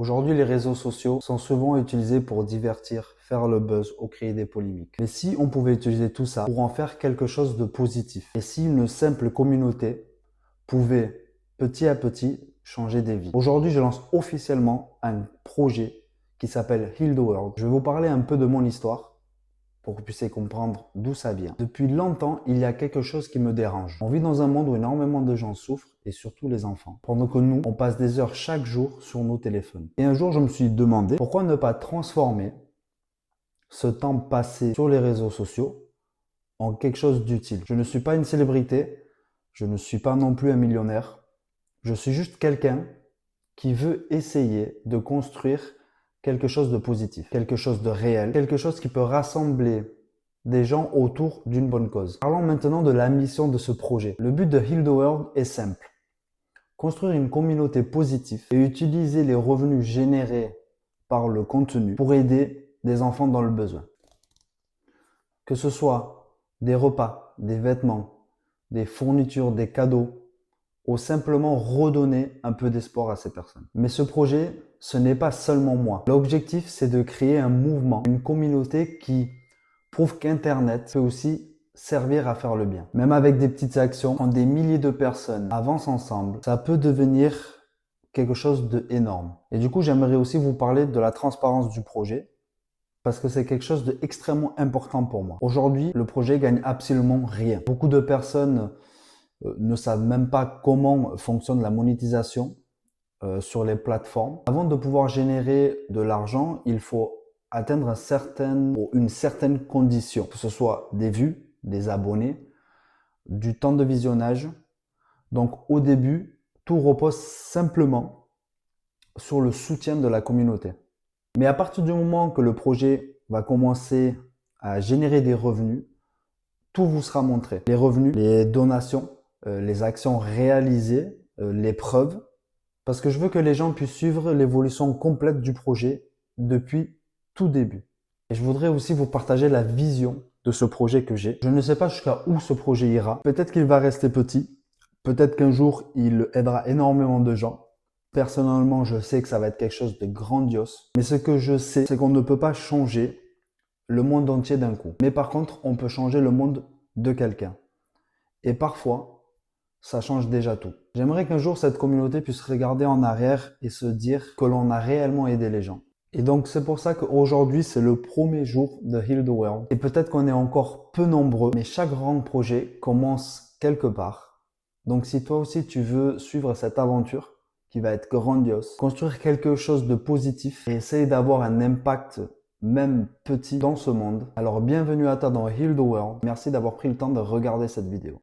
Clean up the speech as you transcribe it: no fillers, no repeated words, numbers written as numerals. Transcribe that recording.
Aujourd'hui, les réseaux sociaux sont souvent utilisés pour divertir, faire le buzz ou créer des polémiques. Mais si on pouvait utiliser tout ça pour en faire quelque chose de positif, et si une simple communauté pouvait petit à petit changer des vies. Aujourd'hui, je lance officiellement un projet qui s'appelle Heal the World. Je vais vous parler un peu de mon histoire pour que vous puissiez comprendre d'où ça vient. Depuis longtemps, il y a quelque chose qui me dérange. On vit dans un monde où énormément de gens souffrent, et surtout les enfants. Pendant que nous, on passe des heures chaque jour sur nos téléphones. Et un jour, je me suis demandé, pourquoi ne pas transformer ce temps passé sur les réseaux sociaux en quelque chose d'utile. Je ne suis pas une célébrité, je ne suis pas non plus un millionnaire, je suis juste quelqu'un qui veut essayer de construire quelque chose de positif, quelque chose de réel, quelque chose qui peut rassembler des gens autour d'une bonne cause. Parlons maintenant de la mission de ce projet. Le but de Heal the World est simple. Construire une communauté positive et utiliser les revenus générés par le contenu pour aider des enfants dans le besoin. Que ce soit des repas, des vêtements, des fournitures, des cadeaux, ou simplement redonner un peu d'espoir à ces personnes. Mais ce projet, ce n'est pas seulement moi. L'objectif, c'est de créer un mouvement, une communauté qui prouve qu'Internet peut aussi servir à faire le bien. Même avec des petites actions, quand des milliers de personnes avancent ensemble, ça peut devenir quelque chose d'énorme. Et du coup, j'aimerais aussi vous parler de la transparence du projet, parce que c'est quelque chose d'extrêmement important pour moi. Aujourd'hui, le projet gagne absolument rien. Beaucoup de personnes ne savent même pas comment fonctionne la monétisation sur les plateformes. Avant de pouvoir générer de l'argent, il faut atteindre une certaine condition, que ce soit des vues, des abonnés, du temps de visionnage. Donc au début, tout repose simplement sur le soutien de la communauté. Mais à partir du moment que le projet va commencer à générer des revenus, tout vous sera montré. Les revenus, les donations, les actions réalisées, les preuves, parce que je veux que les gens puissent suivre l'évolution complète du projet depuis tout début. Et je voudrais aussi vous partager la vision de ce projet que j'ai. Je ne sais pas jusqu'à où ce projet ira. Peut-être qu'il va rester petit. Peut-être qu'un jour, il aidera énormément de gens. Personnellement, je sais que ça va être quelque chose de grandiose. Mais ce que je sais, c'est qu'on ne peut pas changer le monde entier d'un coup. Mais par contre, on peut changer le monde de quelqu'un. Et parfois, ça change déjà tout. J'aimerais qu'un jour, cette communauté puisse regarder en arrière et se dire que l'on a réellement aidé les gens. Et donc, c'est pour ça qu'aujourd'hui, c'est le premier jour de Heal the World. Et peut-être qu'on est encore peu nombreux, mais chaque grand projet commence quelque part. Donc, si toi aussi, tu veux suivre cette aventure qui va être grandiose, construire quelque chose de positif et essayer d'avoir un impact même petit dans ce monde, alors bienvenue à toi dans Heal the World. Merci d'avoir pris le temps de regarder cette vidéo.